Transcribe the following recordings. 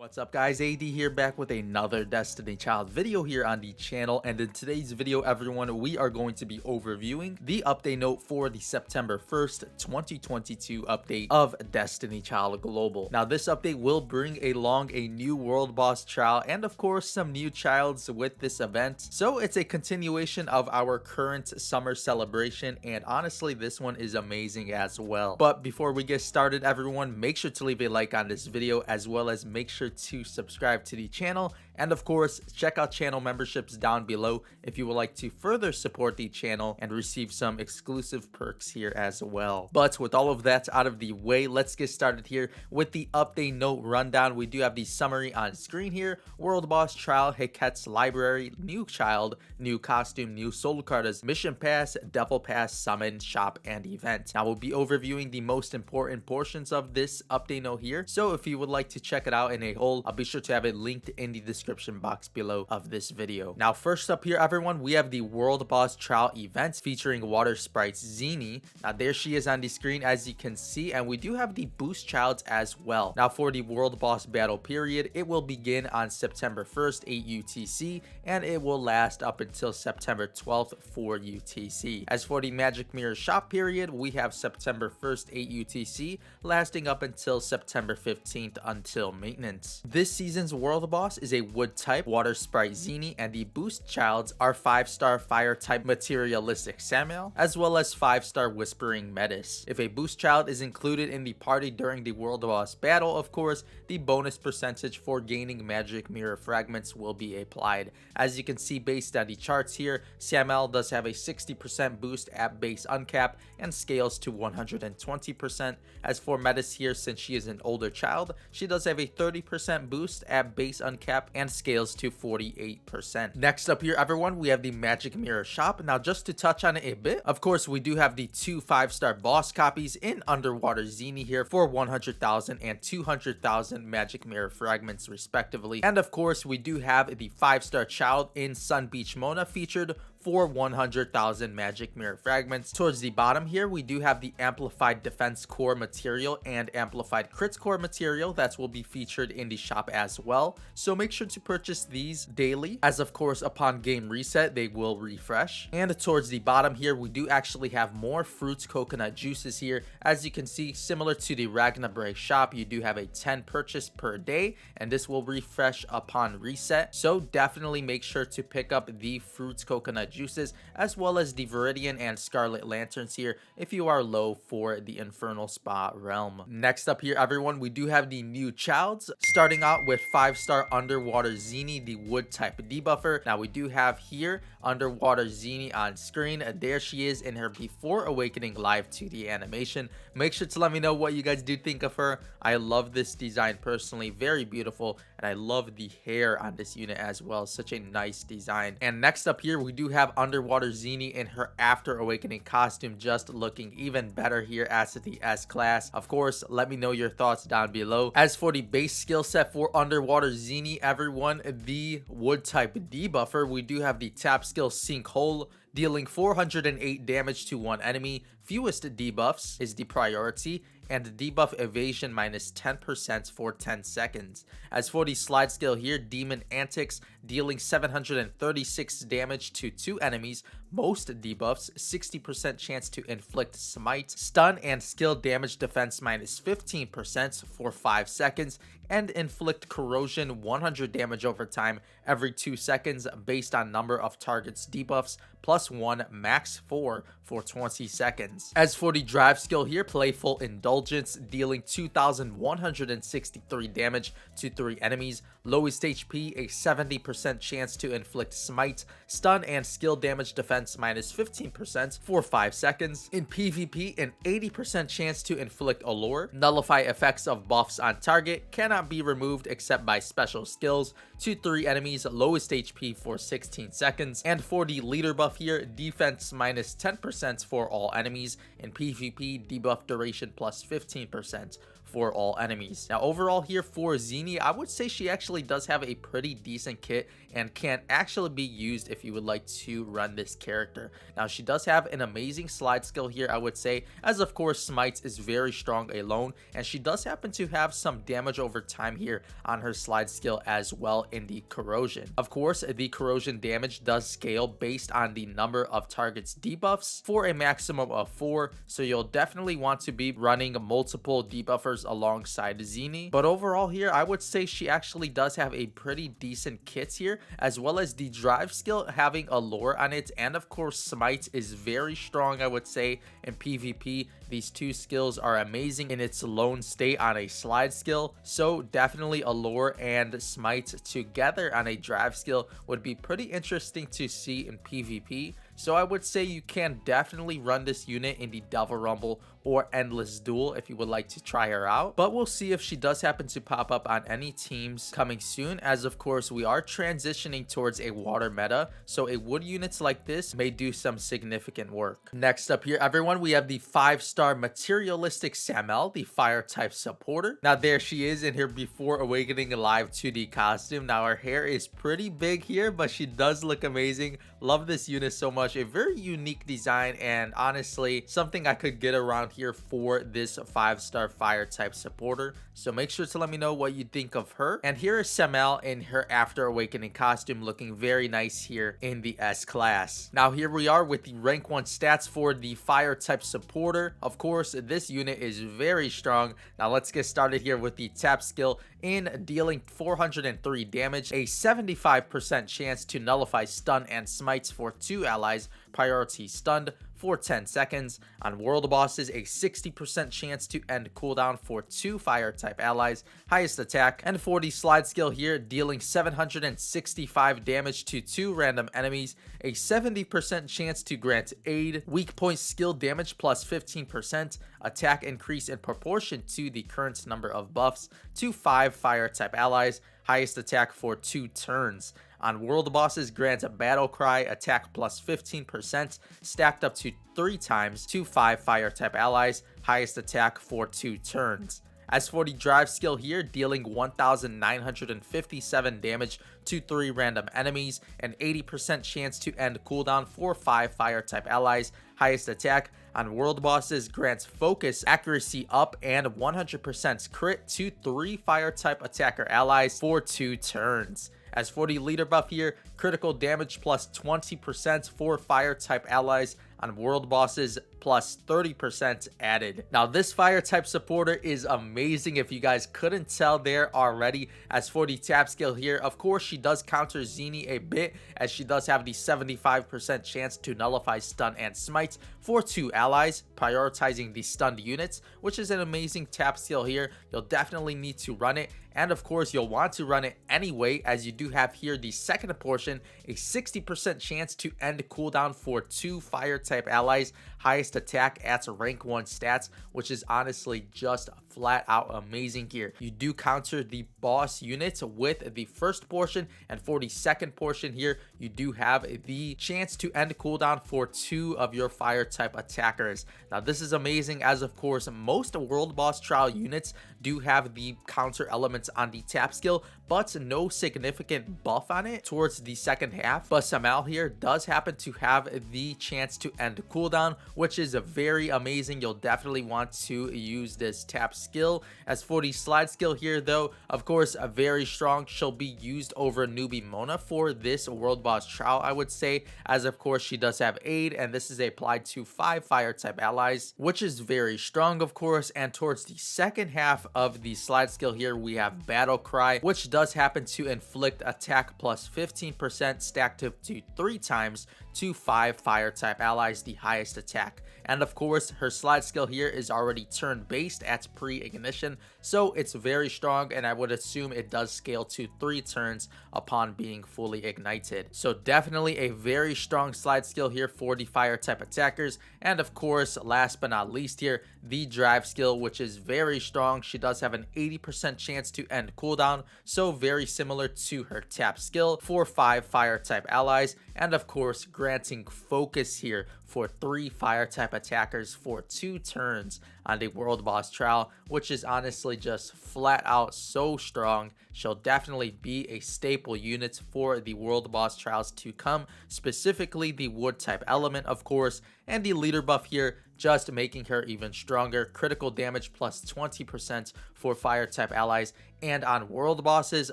What's up guys, AD here, back with another Destiny Child video here on the channel. And in today's video everyone, we are going to be overviewing the update note for the September 1st 2022 update of Destiny Child Global. Now this update will bring along a new world boss trial and of course some new childs with this event, so it's a continuation of our current summer celebration, and honestly this one is amazing as well. But before we get started everyone, make sure to leave a like on this video, as well as make sure to subscribe to the channel, and of course check out channel memberships down below if you would like to further support the channel and receive some exclusive perks here as well. But with all of that out of the way, let's get started here with the update note rundown. We do have the summary on screen here: world boss trial, Heket's library, new child, new costume, new soul cartas, mission pass, devil pass, summon, shop, and event. Now we'll be overviewing the most important portions of this update note here, so if you would like to check it out in a whole, I'll be sure to have it linked in the description box below of this video. Now first up here everyone, we have the world boss trial event featuring water sprite Xenie. Now there she is on the screen as you can see, and we do have the boost childs as well. Now for the world boss battle period, it will begin on September 1st 8 UTC and it will last up until September 12th 4 UTC. As for the magic mirror shop period, we have September 1st 8 UTC lasting up until September 15th until maintenance. This season's world boss is a wood type water sprite Xenie, and the boost childs are 5-star fire type materialistic Samuel, as well as 5-star whispering Metis. If a boost child is included in the party during the world boss battle, of course the bonus percentage for gaining magic mirror fragments will be applied. As you can see based on the charts here, Samuel does have a 60% boost at base uncap and scales to 120%. As for Metis here, since she is an older child, she does have a 30% boost at base uncap and scales to 48%. Next up here everyone, we have the magic mirror shop. Now just to touch on it a bit, of course we do have the two 5-star boss copies in underwater Xenie here for 100,000 and 200,000 magic mirror fragments respectively, and of course we do have the 5-star child in Sun Beach Mona featured for 100,000 magic mirror fragments. Towards the bottom here, we do have the amplified defense core material and amplified crit core material that will be featured in the shop as well, so make sure to purchase these daily, as of course upon game reset they will refresh. And towards the bottom here, we do actually have more fruits coconut juices here. As you can see, similar to the Ragnarok shop, you do have a 10 purchase per day, and this will refresh upon reset, so definitely make sure to pick up the fruits coconut juices, as well as the Viridian and Scarlet Lanterns here if you are low for the Infernal Spa realm. Next up here everyone, we do have the new childs, starting out with 5-star underwater Xenie, the wood type debuffer. Now we do have here underwater Xenie on screen. There she is in her before awakening live 2D animation. Make sure to let me know what you guys do think of her. I love this design personally, very beautiful, and I love the hair on this unit as well, such a nice design. And next up here we do have underwater Xenie in her after awakening costume, just looking even better here as the S class. Of course let me know your thoughts down below. As for the base skill set for underwater Xenie everyone, the wood type debuffer, we do have the tap skill Sinkhole, dealing 408 damage to one enemy. Fewest debuffs is the priority, and debuff evasion minus 10% for 10 seconds. As for the slide skill here, Demon Antics, dealing 736 damage to 2 enemies. Most debuffs, 60% chance to inflict smite, stun, and skill damage defense minus 15% for 5 seconds, and inflict corrosion 100 damage over time every 2 seconds based on number of targets debuffs, +1 max 4 for 20 seconds. As for the drive skill here, Playful Indulgence, dealing 2,163 damage to 3 enemies. Lowest HP, a 70% chance to inflict smite, stun, and skill damage defense minus 15% for 5 seconds. In PvP, an 80% chance to inflict allure. Nullify effects of buffs on target, cannot be removed except by special skills, to 3 enemies. Lowest HP for 16 seconds. And for the leader buff here, defense minus 10% for all enemies. In PvP, debuff duration plus 15% for all enemies. Now overall here for Xenie, I would say she actually does have a pretty decent kit and can actually be used if you would like to run this character. Now she does have an amazing slide skill here, I would say, as of course Smites is very strong alone, and she does happen to have some damage over time here on her slide skill as well in the corrosion. Of course, the corrosion damage does scale based on the number of targets debuffs for a maximum of 4, so you'll definitely want to be running multiple debuffers alongside Xenie. But overall here, I would say she actually does have a pretty decent kit here, as well as the drive skill having a lore on it, and of course Smite is very strong, I would say, in PvP. These two skills are amazing in its lone state on a slide skill, so definitely Allure and Smite together on a drive skill would be pretty interesting to see in PvP. So I would say you can definitely run this unit in the Devil Rumble or Endless Duel if you would like to try her out. But we'll see if she does happen to pop up on any teams coming soon, as of course we are transitioning towards a water meta, so a wood units like this may do some significant work. Next up here, everyone, we have the 5-star materialistic Samel, the fire type supporter. Now there she is in her before awakening live 2D costume. Now her hair is pretty big here, but she does look amazing. Love this unit so much. A very unique design, and honestly something I could get around here for this 5-star fire type supporter. So make sure to let me know what you think of her. And here is Samel in her after awakening costume, looking very nice here in the S class. Now here we are with the rank 1 stats for the fire type supporter. Of course this unit is very strong. Now let's get started here with the tap skill. In dealing 403 damage, a 75% chance to nullify stun and smites for 2 allies, priority stunned, for 10 seconds. On world bosses, a 60% chance to end cooldown for 2 fire type allies, highest attack. And for the slide skill here, dealing 765 damage to 2 random enemies, a 70% chance to grant aid, weak point skill damage plus 15%, attack increase in proportion to the current number of buffs to 5 fire type allies, highest attack for 2 turns. On world bosses, grants a battle cry, attack plus 15%, stacked up to 3 times to 5 fire type allies, highest attack for 2 turns. As for the drive skill here, dealing 1957 damage to 3 random enemies, an 80% chance to end cooldown for 5 fire type allies, highest attack. On world bosses, grants focus, accuracy up, and 100% crit to 3 fire type attacker allies for 2 turns. As for the leader buff here, critical damage plus 20% for fire type allies. On world bosses, plus 30% added. Now this fire type supporter is amazing if you guys couldn't tell there already. As for the tap skill here, of course she does counter Xenie a bit, as she does have the 75% chance to nullify stun and smite for 2 allies, prioritizing the stunned units, which is an amazing tap skill here. You'll definitely need to run it, and of course you'll want to run it anyway, as you do have here the second portion, a 60% chance to end cooldown for 2 fire type allies, highest attack at rank 1 stats, which is honestly just flat out amazing here. You do counter the boss units with the first portion, and for the second portion here, you do have the chance to end cooldown for 2 of your fire type attackers. Now this is amazing, as of course most world boss trial units do have the counter elements on the tap skill, but no significant buff on it towards the second half. But Samal here does happen to have the chance to end cooldown, which is very amazing. You'll definitely want to use this tap skill. As for the slide skill here though, of course very strong. She'll be used over newbie Mona for this world boss trial, I would say, as of course she does have aid, and this is applied to 5 fire type allies, which is very strong of course. And towards the second half of the slide skill here, we have battle cry, which does happen to inflict attack plus 15%, stacked up to 3 times to 5 fire type allies, the highest attack. And of course her slide skill here is already turn based at pre-ignition, so it's very strong, and I would assume it does scale to 3 turns upon being fully ignited. So definitely a very strong slide skill here for the fire type attackers. And of course last but not least here, the drive skill, which is very strong. She does have an 80% chance to end cooldown, so very similar to her tap skill for 5 fire type allies, and of course granting focus here for 3 fire type attackers for 2 turns on the world boss trial, which is honestly just flat out so strong. She'll definitely be a staple unit for the world boss trials to come, specifically the wood type element of course, and the leader buff here just making her even stronger. Critical damage plus 20% for fire type allies, and on world bosses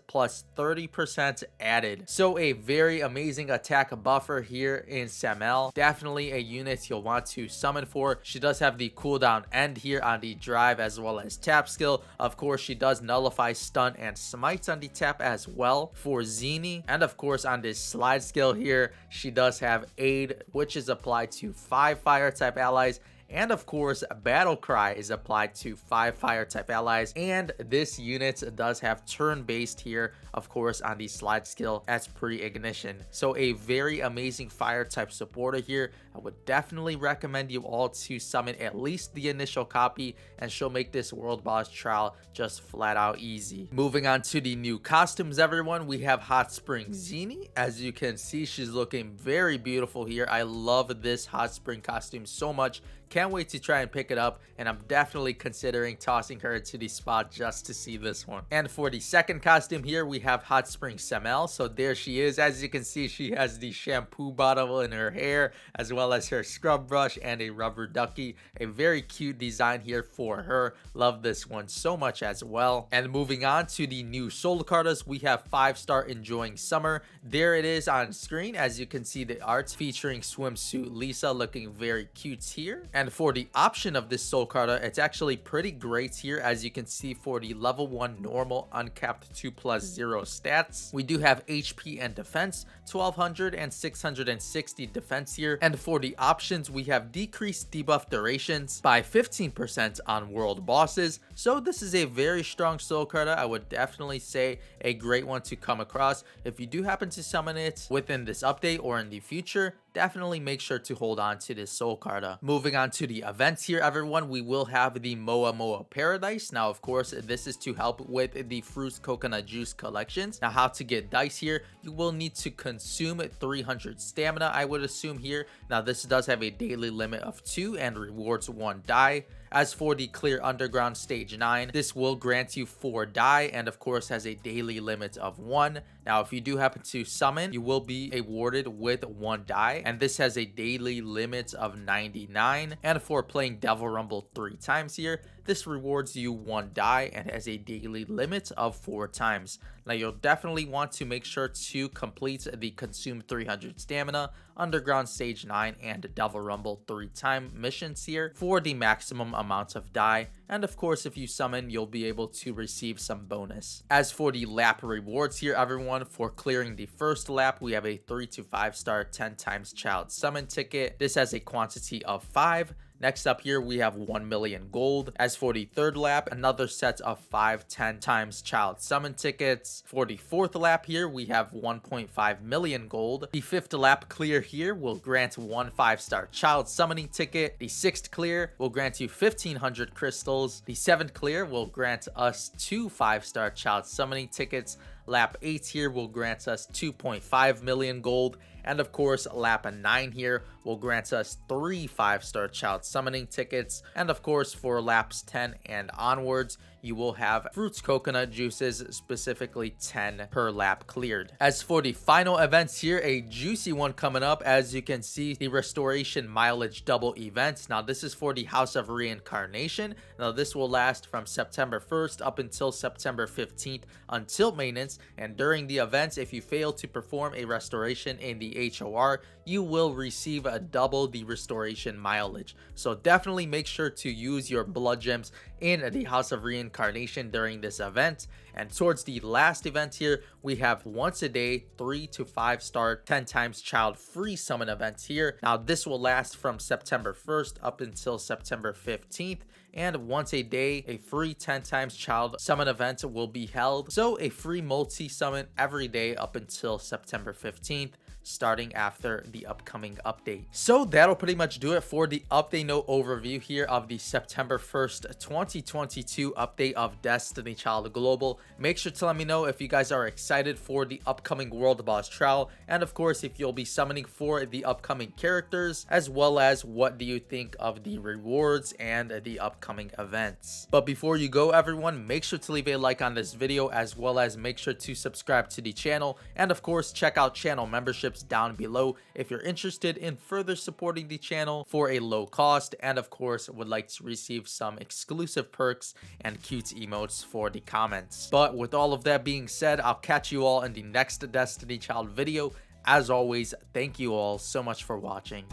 plus 30% added. So a very amazing attack buffer here in Samel. Definitely a unit you'll want to summon for. She does have the cooldown end here on the drive as well as tap skill. Of course she does nullify, stun, and smite on the tap as well for Xenie, and of course on this slide skill here she does have aid, which is applied to 5 fire type allies, and of course battle cry is applied to 5 fire type allies, and this unit does have turn based here of course on the slide skill as pre-ignition. So a very amazing fire type supporter here. I would definitely recommend you all to summon at least the initial copy, and she'll make this world boss trial just flat out easy. Moving on to the new costumes everyone, we have Hot Spring Xenie. As you can see, she's looking very beautiful here. I love this Hot Spring costume so much. Can't wait to try and pick it up, and I'm definitely considering tossing her to the spot just to see this one. And for the second costume here, we have Hot Spring Samel. So there she is. As you can see, she has the shampoo bottle in her hair as well as her scrub brush and a rubber ducky. A very cute design here for her. Love this one so much as well. And moving on to the new soul cartas, we have 5-star Enjoying Summer. There it is on screen. As you can see, the art featuring swimsuit Lisa looking very cute here. And for the option of this soul carta, it's actually pretty great here. As you can see, for the level 1 normal uncapped 2+0 stats, we do have HP and defense, 1200 and 660 defense here. And for the options, we have decreased debuff durations by 15% on world bosses. So this is a very strong soul carta. I would definitely say a great one to come across. If you do happen to summon it within this update or in the future, definitely make sure to hold on to this soul carta. Moving on to the events here everyone, we will have the Moa Moa Paradise. Now of course this is to help with the fruits coconut juice collections. Now how to get dice here, you will need to consume 300 stamina I would assume here. Now this does have a daily limit of 2 and rewards 1 die. As for the Clear Underground Stage 9, this will grant you 4 die and of course has a daily limit of 1. Now if you do happen to summon, you will be awarded with 1 die, and this has a daily limit of 99. And for playing Devil Rumble 3 times here, this rewards you 1 die and has a daily limit of 4 times. Now you'll definitely want to make sure to complete the Consume 300 Stamina, Underground Stage 9, and Devil Rumble 3 time missions here for the maximum amount of die. And of course, if you summon, you'll be able to receive some bonus. As for the lap rewards here everyone, for clearing the first lap, we have a 3 to 5 star 10 times child summon ticket. This has a quantity of 5. Next up here, we have 1 million gold. As for the third lap, another set of 5 10 times child summon tickets. For the fourth lap here, we have 1.5 million gold. The fifth lap clear here will grant 1 5-star child summoning ticket. The sixth clear will grant you 1500 crystals. The seventh clear will grant us 2 5-star child summoning tickets. Lap 8 here will grant us 2.5 million gold. And of course, lap 9 here will grant us 3 5-star child summoning tickets. And of course, for laps 10 and onwards, you will have fruits coconut juices, specifically 10 per lap cleared. As for the final events here, a juicy one coming up. As you can see, the restoration mileage double event. Now this is for the House of Reincarnation. Now this will last from September 1st up until September 15th until maintenance. And during the events, if you fail to perform a restoration in the HOR, you will receive a double the restoration mileage. So definitely make sure to use your blood gems in the House of Reincarnation during this event. And towards the last event here, we have once a day 3 to 5 star 10 times child free summon events here. Now this will last from September 1st up until September 15th. And once a day, a free 10 times child summon event will be held. So a free multi summon every day up until September 15th. starting after the upcoming update. So that'll pretty much do it for the update note overview here of the September 1st, 2022 update of Destiny Child Global. Make sure to let me know if you guys are excited for the upcoming World Boss Trial, and of course if you'll be summoning for the upcoming characters, as well as what do you think of the rewards and the upcoming events. But before you go everyone, make sure to leave a like on this video, as well as make sure to subscribe to the channel, and of course check out channel memberships down below if you're interested in further supporting the channel for a low cost, and of course would like to receive some exclusive perks and cute emotes for the comments. But with all of that being said, I'll catch you all in the next Destiny Child video. As always, thank you all so much for watching.